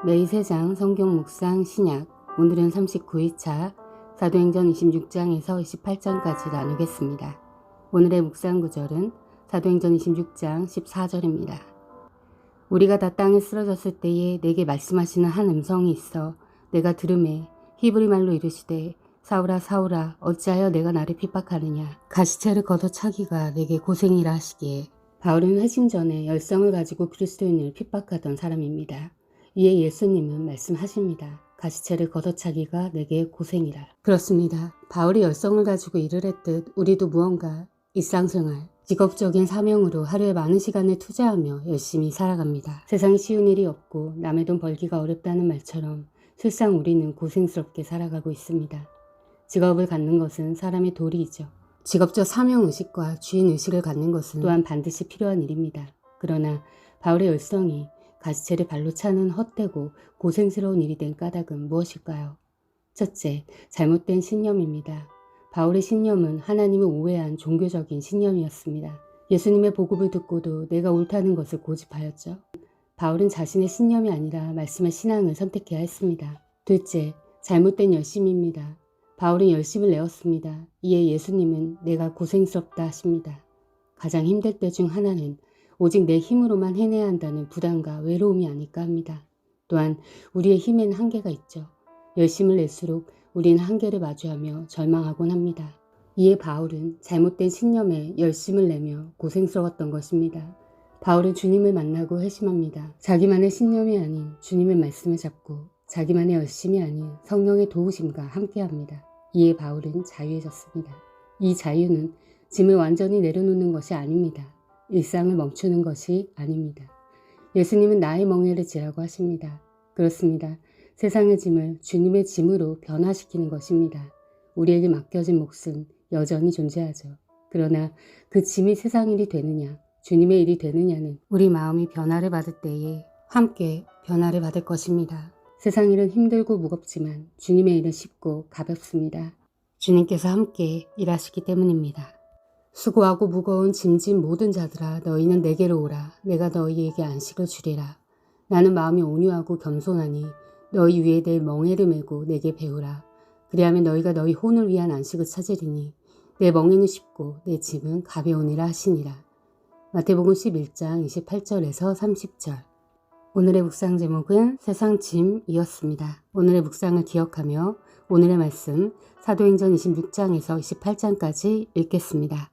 매일 3장 성경 묵상 신약. 오늘은 39일차 사도행전 26장에서 28장까지 나누겠습니다. 오늘의 묵상 구절은 사도행전 26장 14절입니다. 우리가 다 땅에 쓰러졌을 때에 내게 말씀하시는 한 음성이 있어 내가 들음에 히브리 말로 이르시되 사울아 사울아 어찌하여 내가 나를 핍박하느냐. 가시체를 걷어차기가 내게 고생이라 하시기에 바울은 회심 전에 열성을 가지고 그리스도인을 핍박하던 사람입니다. 이에 예수님은 말씀하십니다. 가시체를 걷어차기가 내게 고생이라. 그렇습니다. 바울이 열성을 가지고 일을 했듯 우리도 무언가 일상생활, 직업적인 사명으로 하루에 많은 시간을 투자하며 열심히 살아갑니다. 세상에 쉬운 일이 없고 남의 돈 벌기가 어렵다는 말처럼 실상 우리는 고생스럽게 살아가고 있습니다. 직업을 갖는 것은 사람의 도리이죠. 직업적 사명의식과 주인의식을 갖는 것은 또한 반드시 필요한 일입니다. 그러나 바울의 열성이 가시체를 발로 차는 헛되고 고생스러운 일이 된 까닭은 무엇일까요? 첫째, 잘못된 신념입니다. 바울의 신념은 하나님을 오해한 종교적인 신념이었습니다. 예수님의 보급을 듣고도 내가 옳다는 것을 고집하였죠. 바울은 자신의 신념이 아니라 말씀의 신앙을 선택해야 했습니다. 둘째, 잘못된 열심입니다. 바울은 열심을 내었습니다. 이에 예수님은 내가 고생스럽다 하십니다. 가장 힘들 때 중 하나는 오직 내 힘으로만 해내야 한다는 부담과 외로움이 아닐까 합니다. 또한 우리의 힘에는 한계가 있죠. 열심을 낼수록 우리는 한계를 마주하며 절망하곤 합니다. 이에 바울은 잘못된 신념에 열심을 내며 고생스러웠던 것입니다. 바울은 주님을 만나고 회심합니다. 자기만의 신념이 아닌 주님의 말씀을 잡고 자기만의 열심이 아닌 성령의 도우심과 함께합니다. 이에 바울은 자유해졌습니다. 이 자유는 짐을 완전히 내려놓는 것이 아닙니다. 일상을 멈추는 것이 아닙니다. 예수님은 나의 멍에를 지라고 하십니다. 그렇습니다. 세상의 짐을 주님의 짐으로 변화시키는 것입니다. 우리에게 맡겨진 몫은 여전히 존재하죠. 그러나 그 짐이 세상 일이 되느냐, 주님의 일이 되느냐는 우리 마음이 변화를 받을 때에 함께 변화를 받을 것입니다. 세상 일은 힘들고 무겁지만 주님의 일은 쉽고 가볍습니다. 주님께서 함께 일하시기 때문입니다. 수고하고 무거운 짐진 모든 자들아 너희는 내게로 오라. 내가 너희에게 안식을 주리라. 나는 마음이 온유하고 겸손하니 너희 위에 내 멍에를 메고 내게 배우라. 그리하면 너희가 너희 혼을 위한 안식을 찾으리니 내 멍에는 쉽고 내 짐은 가벼우니라 하시니라. 마태복음 11장 28절에서 30절. 오늘의 묵상 제목은 세상 짐이었습니다. 오늘의 묵상을 기억하며 오늘의 말씀 사도행전 26장에서 28장까지 읽겠습니다.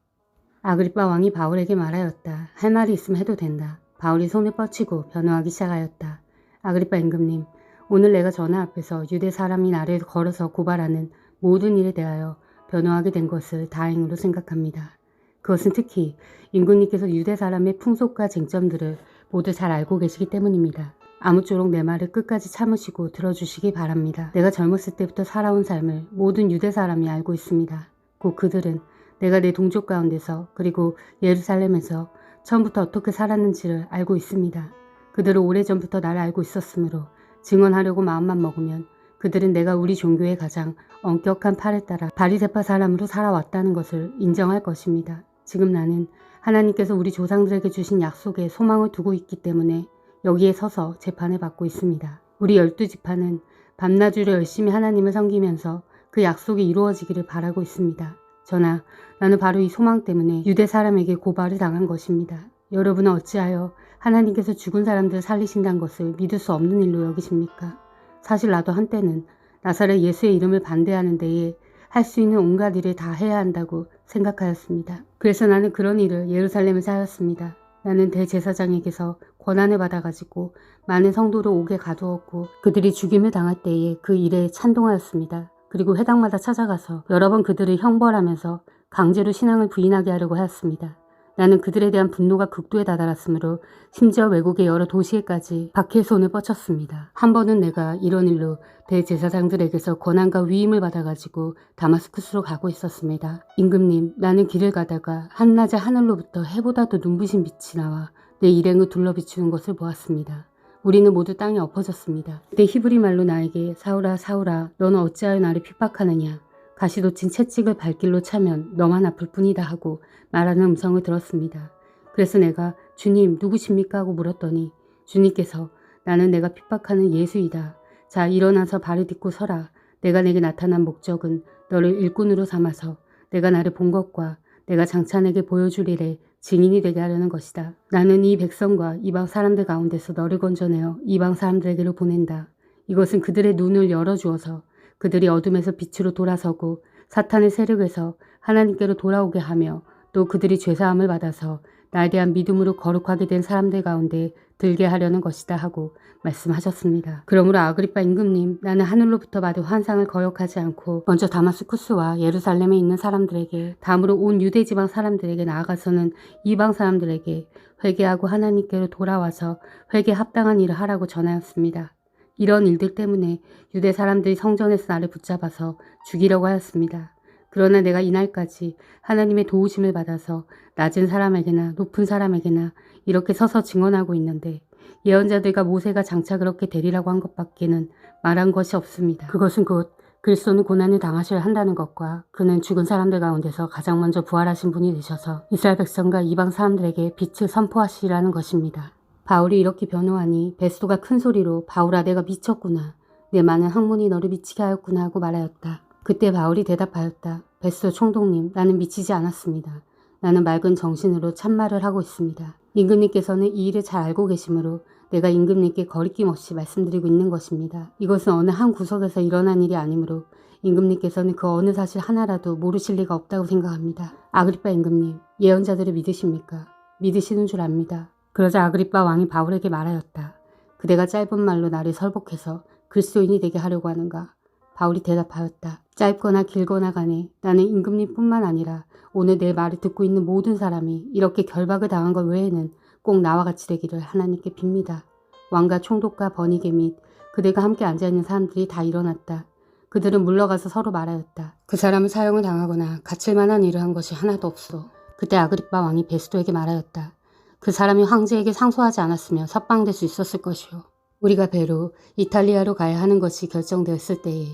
아그리빠 왕이 바울에게 말하였다. 할 말이 있으면 해도 된다. 바울이 손을 뻗치고 변호하기 시작하였다. 아그리빠 임금님, 오늘 내가 전하 앞에서 유대 사람이 나를 걸어서 고발하는 모든 일에 대하여 변호하게 된 것을 다행으로 생각합니다. 그것은 특히 임금님께서 유대 사람의 풍속과 쟁점들을 모두 잘 알고 계시기 때문입니다. 아무쪼록 내 말을 끝까지 참으시고 들어주시기 바랍니다. 내가 젊었을 때부터 살아온 삶을 모든 유대 사람이 알고 있습니다. 곧 그들은 내가 내 동족 가운데서 그리고 예루살렘에서 처음부터 어떻게 살았는지를 알고 있습니다. 그들은 오래전부터 나를 알고 있었으므로 증언하려고 마음만 먹으면 그들은 내가 우리 종교의 가장 엄격한 팔을 따라 바리새파 사람으로 살아왔다는 것을 인정할 것입니다. 지금 나는 하나님께서 우리 조상들에게 주신 약속에 소망을 두고 있기 때문에 여기에 서서 재판을 받고 있습니다. 우리 12지파는 밤낮으로 열심히 하나님을 섬기면서 그 약속이 이루어지기를 바라고 있습니다. 저나 나는 바로 이 소망 때문에 유대 사람에게 고발을 당한 것입니다. 여러분은 어찌하여 하나님께서 죽은 사람들을 살리신다는 것을 믿을 수 없는 일로 여기십니까? 사실 나도 한때는 나사렛 예수의 이름을 반대하는 데에 할 수 있는 온갖 일을 다 해야 한다고 생각하였습니다. 그래서 나는 그런 일을 예루살렘에서 하였습니다. 나는 대제사장에게서 권한을 받아가지고 많은 성도를 옥에 가두었고 그들이 죽임을 당할 때에 그 일에 찬동하였습니다. 그리고 회당마다 찾아가서 여러 번 그들을 형벌하면서 강제로 신앙을 부인하게 하려고 하였습니다. 나는 그들에 대한 분노가 극도에 다다랐으므로 심지어 외국의 여러 도시에까지 박해의 손을 뻗쳤습니다. 한 번은 내가 이런 일로 대제사장들에게서 권한과 위임을 받아가지고 다마스쿠스로 가고 있었습니다. 임금님, 나는 길을 가다가 한낮에 하늘로부터 해보다도 눈부신 빛이 나와 내 일행을 둘러비추는 것을 보았습니다. 우리는 모두 땅에 엎어졌습니다. 그때 히브리 말로 나에게 사울아 사울아 너는 어찌하여 나를 핍박하느냐. 가시돋친 채찍을 발길로 차면 너만 아플 뿐이다 하고 말하는 음성을 들었습니다. 그래서 내가 주님 누구십니까 하고 물었더니 주님께서 나는 내가 핍박하는 예수이다. 자, 일어나서 발을 딛고 서라. 내가 내게 나타난 목적은 너를 일꾼으로 삼아서 내가 나를 본 것과 내가 장차 내게 보여줄 일에 증인이 되게 하려는 것이다. 나는 이 백성과 이방 사람들 가운데서 너를 건져내어 이방 사람들에게로 보낸다. 이것은 그들의 눈을 열어주어서 그들이 어둠에서 빛으로 돌아서고 사탄의 세력에서 하나님께로 돌아오게 하며 또 그들이 죄사함을 받아서 나에 대한 믿음으로 거룩하게 된 사람들 가운데 들게 하려는 것이다 하고 말씀하셨습니다. 그러므로 아그리빠 임금님, 나는 하늘로부터 받은 환상을 거역하지 않고 먼저 다마스쿠스와 예루살렘에 있는 사람들에게, 다음으로 온 유대지방 사람들에게, 나아가서는 이방 사람들에게 회개하고 하나님께로 돌아와서 회개에 합당한 일을 하라고 전하였습니다. 이런 일들 때문에 유대 사람들이 성전에서 나를 붙잡아서 죽이려고 하였습니다. 그러나 내가 이날까지 하나님의 도우심을 받아서 낮은 사람에게나 높은 사람에게나 이렇게 서서 증언하고 있는데, 예언자들과 모세가 장차 그렇게 되리라고 한 것밖에는 말한 것이 없습니다. 그것은 곧 그리스도는 고난을 당하셔야 한다는 것과 그는 죽은 사람들 가운데서 가장 먼저 부활하신 분이 되셔서 이스라엘 백성과 이방 사람들에게 빛을 선포하시리라는 것입니다. 바울이 이렇게 변호하니 베스도가 큰 소리로 바울아, 내가 미쳤구나. 내 많은 학문이 너를 미치게 하였구나 하고 말하였다. 그때 바울이 대답하였다. 베스도 총독님, 나는 미치지 않았습니다. 나는 맑은 정신으로 참말을 하고 있습니다. 임금님께서는 이 일을 잘 알고 계시므로 내가 임금님께 거리낌 없이 말씀드리고 있는 것입니다. 이것은 어느 한 구석에서 일어난 일이 아니므로 임금님께서는 그 어느 사실 하나라도 모르실 리가 없다고 생각합니다. 아그리빠 임금님, 예언자들을 믿으십니까? 믿으시는 줄 압니다. 그러자 아그리빠 왕이 바울에게 말하였다. 그대가 짧은 말로 나를 설복해서 그리스도인이 되게 하려고 하는가? 바울이 대답하였다. 짧거나 길거나 간에 나는 임금님뿐만 아니라 오늘 내 말을 듣고 있는 모든 사람이 이렇게 결박을 당한 것 외에는 꼭 나와 같이 되기를 하나님께 빕니다. 왕과 총독과 버니게 및 그들과 함께 앉아있는 사람들이 다 일어났다. 그들은 물러가서 서로 말하였다. 그 사람은 사형을 당하거나 갇힐 만한 일을 한 것이 하나도 없소. 그때 아그리빠 왕이 베스도에게 말하였다. 그 사람이 황제에게 상소하지 않았으면 석방될 수 있었을 것이오. 우리가 배로 이탈리아로 가야 하는 것이 결정되었을 때에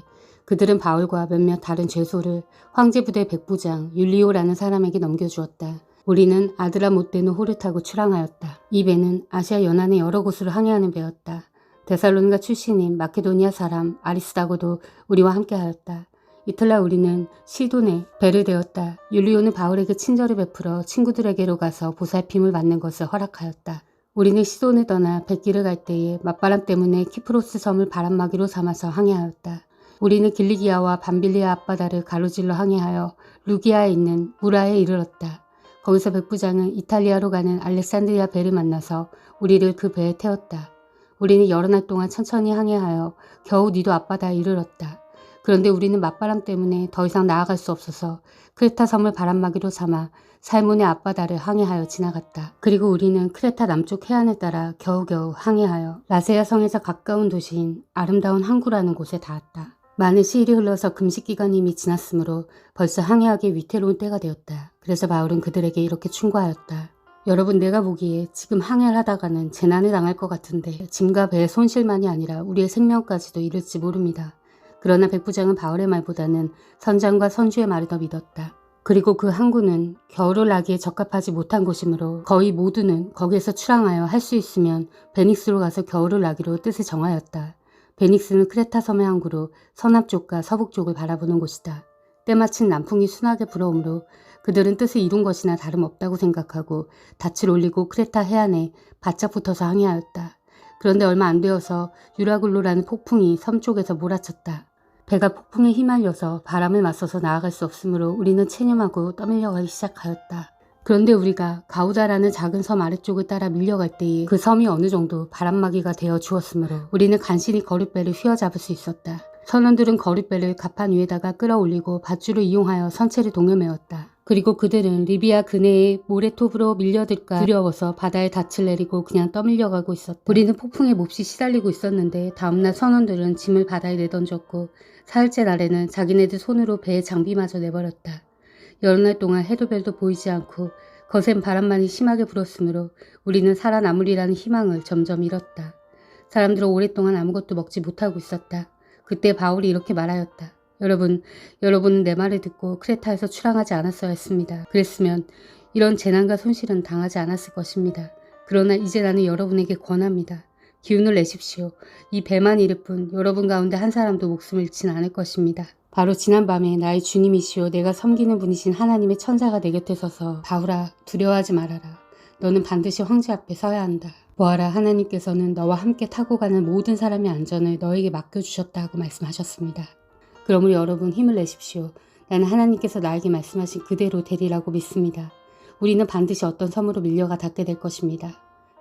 그들은 바울과 몇몇 다른 죄소를 황제부대 백부장 율리오라는 사람에게 넘겨주었다. 우리는 아드라모테누 호를 타고 출항하였다. 이 배는 아시아 연안의 여러 곳으로 항해하는 배였다. 데살로니가 출신인 마케도니아 사람 아리스다고도 우리와 함께하였다. 이틀날 우리는 시돈에 배를 대었다. 율리오는 바울에게 친절을 베풀어 친구들에게로 가서 보살핌을 받는 것을 허락하였다. 우리는 시돈을 떠나 뱃길을 갈 때에 맞바람 때문에 키프로스 섬을 바람막이로 삼아서 항해하였다. 우리는 길리기아와 밤빌리아 앞바다를 가로질러 항해하여 루기아에 있는 무라에 이르렀다. 거기서 백부장은 이탈리아로 가는 알렉산드리아 배를 만나서 우리를 그 배에 태웠다. 우리는 여러 날 동안 천천히 항해하여 겨우 니도 앞바다에 이르렀다. 그런데 우리는 맞바람 때문에 더 이상 나아갈 수 없어서 크레타 섬을 바람막이로 삼아 살몬의 앞바다를 항해하여 지나갔다. 그리고 우리는 크레타 남쪽 해안을 따라 겨우겨우 항해하여 라세아 성에서 가까운 도시인 아름다운 항구라는 곳에 닿았다. 많은 시일이 흘러서 금식기간이 이미 지났으므로 벌써 항해하기 위태로운 때가 되었다. 그래서 바울은 그들에게 이렇게 충고하였다. 여러분, 내가 보기에 지금 항해를 하다가는 재난을 당할 것 같은데 짐과 배의 손실만이 아니라 우리의 생명까지도 이를지 모릅니다. 그러나 백부장은 바울의 말보다는 선장과 선주의 말을 더 믿었다. 그리고 그 항구는 겨울을 나기에 적합하지 못한 곳이므로 거의 모두는 거기에서 출항하여 할 수 있으면 베닉스로 가서 겨울을 나기로 뜻을 정하였다. 베닉스는 크레타 섬의 항구로 서남쪽과 서북쪽을 바라보는 곳이다. 때마침 남풍이 순하게 불어오므로 그들은 뜻을 이룬 것이나 다름없다고 생각하고 닻을 올리고 크레타 해안에 바짝 붙어서 항해하였다. 그런데 얼마 안 되어서 유라굴로라는 폭풍이 섬 쪽에서 몰아쳤다. 배가 폭풍에 휘말려서 바람을 맞서서 나아갈 수 없으므로 우리는 체념하고 떠밀려가기 시작하였다. 그런데 우리가 가우다라는 작은 섬 아래쪽을 따라 밀려갈 때에 그 섬이 어느 정도 바람막이가 되어 주었으므로 우리는 간신히 거룻배를 휘어잡을 수 있었다. 선원들은 거룻배를 갑판 위에다가 끌어올리고 밧줄을 이용하여 선체를 동여매었다. 그리고 그들은 리비아 근해의 모래톱으로 밀려들까 두려워서 바다에 닻을 내리고 그냥 떠밀려가고 있었다. 우리는 폭풍에 몹시 시달리고 있었는데 다음날 선원들은 짐을 바다에 내던졌고 사흘째 날에는 자기네들 손으로 배의 장비마저 내버렸다. 여러 날 동안 해도 별도 보이지 않고 거센 바람만이 심하게 불었으므로 우리는 살아남으리라는 희망을 점점 잃었다. 사람들은 오랫동안 아무것도 먹지 못하고 있었다. 그때 바울이 이렇게 말하였다. 여러분은 내 말을 듣고 크레타에서 출항하지 않았어야 했습니다. 그랬으면 이런 재난과 손실은 당하지 않았을 것입니다. 그러나 이제 나는 여러분에게 권합니다. 기운을 내십시오. 이 배만 이를 뿐 여러분 가운데 한 사람도 목숨을 잃진 않을 것입니다. 바로 지난밤에 나의 주님이시오 내가 섬기는 분이신 하나님의 천사가 내 곁에 서서 바울아 두려워하지 말아라. 너는 반드시 황제 앞에 서야 한다. 보아라 하나님께서는 너와 함께 타고 가는 모든 사람의 안전을 너에게 맡겨주셨다고 말씀하셨습니다. 그러므로 여러분 힘을 내십시오. 나는 하나님께서 나에게 말씀하신 그대로 되리라고 믿습니다. 우리는 반드시 어떤 섬으로 밀려가 닿게 될 것입니다.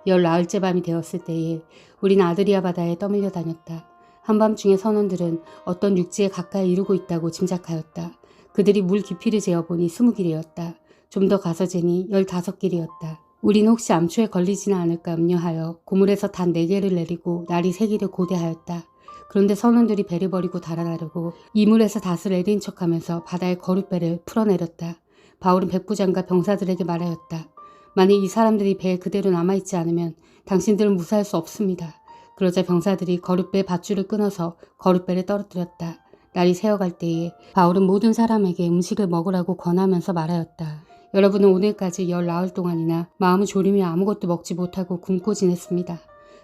14일째 밤이 되었을 때에 우리는 아드리아 바다에 떠밀려 다녔다. 한밤중에 선원들은 어떤 육지에 가까이 이르고 있다고 짐작하였다. 그들이 물 깊이를 재어보니 20길이었다. 좀 더 가서 재니 15길이었다. 우리는 혹시 암초에 걸리지는 않을까 염려하여 고물에서 단 4개를 내리고 날이 새기를 고대하였다. 그런데 선원들이 배를 버리고 달아나려고 이물에서 닷을 내린 척하면서 바다에 거룻배를 풀어내렸다. 바울은 백부장과 병사들에게 말하였다. 만일 이 사람들이 배에 그대로 남아있지 않으면 당신들은 무사할 수 없습니다. 그러자 병사들이 거룻배 밧줄을 끊어서 거룻배를 떨어뜨렸다. 날이 새어갈 때에 바울은 모든 사람에게 음식을 먹으라고 권하면서 말하였다. 여러분은 오늘까지 14일 동안이나 마음을 졸이며 아무것도 먹지 못하고 굶고 지냈습니다.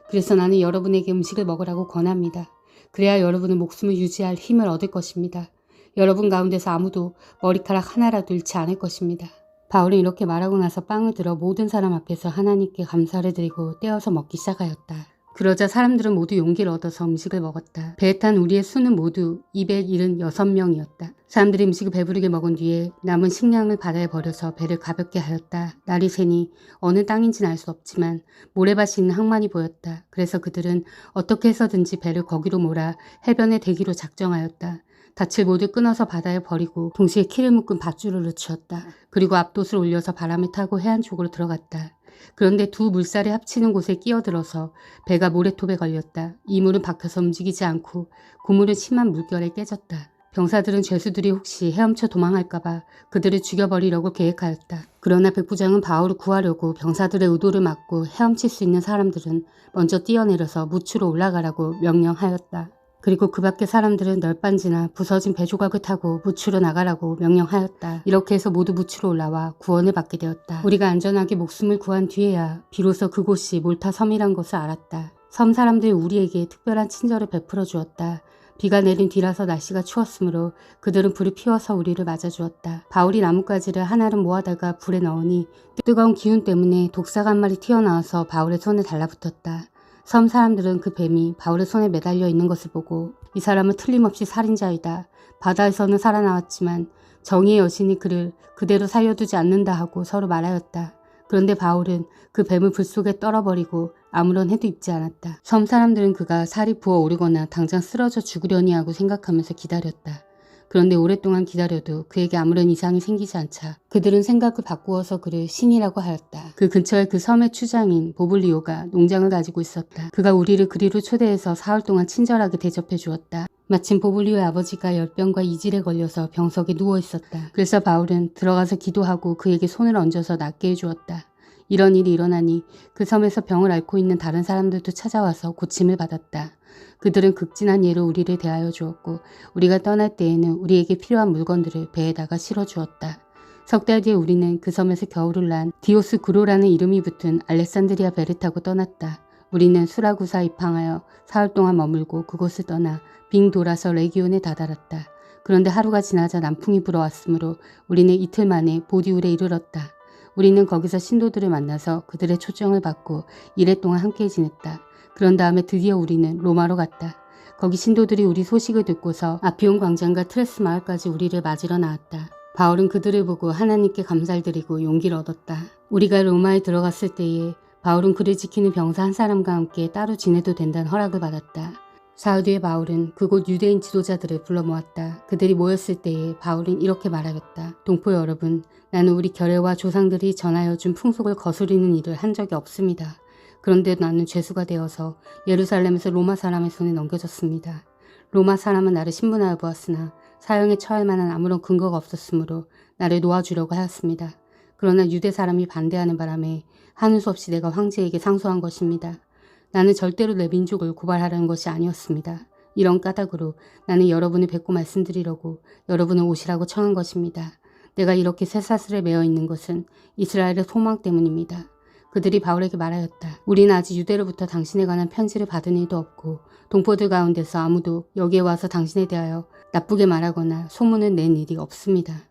그래서 나는 여러분에게 음식을 먹으라고 권합니다. 그래야 여러분은 목숨을 유지할 힘을 얻을 것입니다. 여러분 가운데서 아무도 머리카락 하나라도 잃지 않을 것입니다. 바울은 이렇게 말하고 나서 빵을 들어 모든 사람 앞에서 하나님께 감사를 드리고 떼어서 먹기 시작하였다. 그러자 사람들은 모두 용기를 얻어서 음식을 먹었다. 배에 탄 우리의 수는 모두 276명이었다. 사람들이 음식을 배부르게 먹은 뒤에 남은 식량을 바다에 버려서 배를 가볍게 하였다. 날이 새니 어느 땅인지는 알 수 없지만 모래밭이 있는 항만이 보였다. 그래서 그들은 어떻게 해서든지 배를 거기로 몰아 해변에 대기로 작정하였다. 닻을 모두 끊어서 바다에 버리고 동시에 키를 묶은 밧줄을 늦추었다. 그리고 앞돛을 올려서 바람을 타고 해안 쪽으로 들어갔다. 그런데 두 물살이 합치는 곳에 끼어들어서 배가 모래톱에 걸렸다. 이 물은 박혀서 움직이지 않고 고물은 심한 물결에 깨졌다. 병사들은 죄수들이 혹시 헤엄쳐 도망할까봐 그들을 죽여버리려고 계획하였다. 그러나 백부장은 바울을 구하려고 병사들의 의도를 막고 헤엄칠 수 있는 사람들은 먼저 뛰어내려서 무추로 올라가라고 명령하였다. 그리고 그 밖의 사람들은 널빤지나 부서진 배조각을 타고 무추로 나가라고 명령하였다. 이렇게 해서 모두 무추로 올라와 구원을 받게 되었다. 우리가 안전하게 목숨을 구한 뒤에야 비로소 그곳이 몰타 섬이란 것을 알았다. 섬 사람들이 우리에게 특별한 친절을 베풀어 주었다. 비가 내린 뒤라서 날씨가 추웠으므로 그들은 불을 피워서 우리를 맞아주었다. 바울이 나뭇가지를 하나를 모아다가 불에 넣으니 뜨거운 기운 때문에 독사가 한 마리 튀어나와서 바울의 손에 달라붙었다. 섬 사람들은 그 뱀이 바울의 손에 매달려 있는 것을 보고 이 사람은 틀림없이 살인자이다. 바다에서는 살아나왔지만 정의의 여신이 그를 그대로 살려두지 않는다 하고 서로 말하였다. 그런데 바울은 그 뱀을 불 속에 떨어버리고 아무런 해도 입지 않았다. 섬 사람들은 그가 살이 부어오르거나 당장 쓰러져 죽으려니 하고 생각하면서 기다렸다. 그런데 오랫동안 기다려도 그에게 아무런 이상이 생기지 않자 그들은 생각을 바꾸어서 그를 신이라고 하였다. 그 근처에 그 섬의 추장인 보블리오가 농장을 가지고 있었다. 그가 우리를 그리로 초대해서 사흘 동안 친절하게 대접해 주었다. 마침 보블리오의 아버지가 열병과 이질에 걸려서 병석에 누워 있었다. 그래서 바울은 들어가서 기도하고 그에게 손을 얹어서 낫게 해주었다. 이런 일이 일어나니 그 섬에서 병을 앓고 있는 다른 사람들도 찾아와서 고침을 받았다. 그들은 극진한 예로 우리를 대하여 주었고 우리가 떠날 때에는 우리에게 필요한 물건들을 배에다가 실어주었다. 석 달 뒤에 우리는 그 섬에서 겨울을 난 디오스 구로라는 이름이 붙은 알렉산드리아 배를 타고 떠났다. 우리는 수라구사 입항하여 사흘 동안 머물고 그곳을 떠나 빙 돌아서 레기온에 다다랐다. 그런데 하루가 지나자 남풍이 불어왔으므로 우리는 이틀 만에 보디울에 이르렀다. 우리는 거기서 신도들을 만나서 그들의 초청을 받고 이래 동안 함께 지냈다. 그런 다음에 드디어 우리는 로마로 갔다. 거기 신도들이 우리 소식을 듣고서 아피온 광장과 트레스 마을까지 우리를 맞으러 나왔다. 바울은 그들을 보고 하나님께 감사를 드리고 용기를 얻었다. 우리가 로마에 들어갔을 때에 바울은 그를 지키는 병사 한 사람과 함께 따로 지내도 된다는 허락을 받았다. 사흘 뒤에 바울은 그곳 유대인 지도자들을 불러 모았다. 그들이 모였을 때에 바울은 이렇게 말하였다. 동포 여러분, 나는 우리 결례와 조상들이 전하여 준 풍속을 거스르는 일을 한 적이 없습니다. 그런데 나는 죄수가 되어서 예루살렘에서 로마 사람의 손에 넘겨졌습니다. 로마 사람은 나를 신문하여 보았으나 사형에 처할 만한 아무런 근거가 없었으므로 나를 놓아주려고 하였습니다. 그러나 유대 사람이 반대하는 바람에 하는 수 없이 내가 황제에게 상소한 것입니다. 나는 절대로 내 민족을 고발하려는 것이 아니었습니다. 이런 까닭으로 나는 여러분을 뵙고 말씀드리려고 여러분을 오시라고 청한 것입니다. 내가 이렇게 쇠사슬에 매어 있는 것은 이스라엘의 소망 때문입니다. 그들이 바울에게 말하였다. 우리는 아직 유대로부터 당신에 관한 편지를 받은 일도 없고 동포들 가운데서 아무도 여기에 와서 당신에 대하여 나쁘게 말하거나 소문을 낸 일이 없습니다.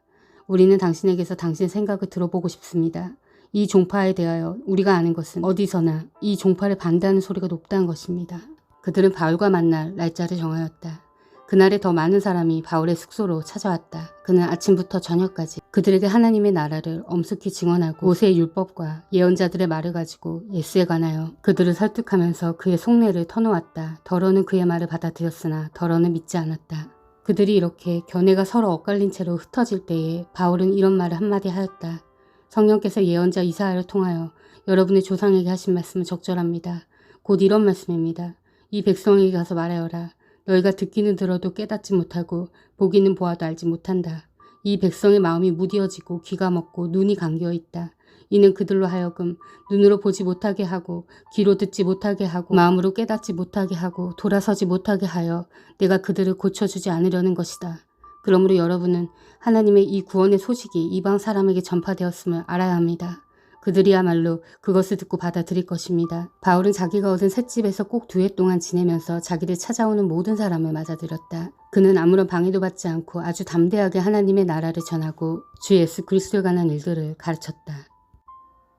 우리는 당신에게서 당신 생각을 들어보고 싶습니다. 이 종파에 대하여 우리가 아는 것은 어디서나 이 종파를 반대하는 소리가 높다는 것입니다. 그들은 바울과 만날 날짜를 정하였다. 그날에 더 많은 사람이 바울의 숙소로 찾아왔다. 그는 아침부터 저녁까지 그들에게 하나님의 나라를 엄숙히 증언하고 모세의 율법과 예언자들의 말을 가지고 예수에 관하여 그들을 설득하면서 그의 속내를 터놓았다. 더러는 그의 말을 받아들였으나 더러는 믿지 않았다. 그들이 이렇게 견해가 서로 엇갈린 채로 흩어질 때에 바울은 이런 말을 한마디 하였다. 성령께서 예언자 이사야를 통하여 여러분의 조상에게 하신 말씀은 적절합니다. 곧 이런 말씀입니다. 이 백성에게 가서 말하여라. 너희가 듣기는 들어도 깨닫지 못하고 보기는 보아도 알지 못한다. 이 백성의 마음이 무디어지고 귀가 먹고 눈이 감겨 있다. 이는 그들로 하여금 눈으로 보지 못하게 하고 귀로 듣지 못하게 하고 마음으로 깨닫지 못하게 하고 돌아서지 못하게 하여 내가 그들을 고쳐주지 않으려는 것이다. 그러므로 여러분은 하나님의 이 구원의 소식이 이방 사람에게 전파되었음을 알아야 합니다. 그들이야말로 그것을 듣고 받아들일 것입니다. 바울은 자기가 얻은 셋집에서 꼭 2해 동안 지내면서 자기를 찾아오는 모든 사람을 맞아들였다. 그는 아무런 방해도 받지 않고 아주 담대하게 하나님의 나라를 전하고 주 예수 그리스도에 관한 일들을 가르쳤다.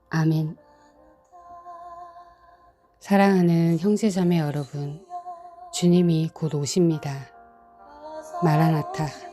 아멘. 사랑하는 형제자매 여러분, 주님이 곧 오십니다. 마라나타.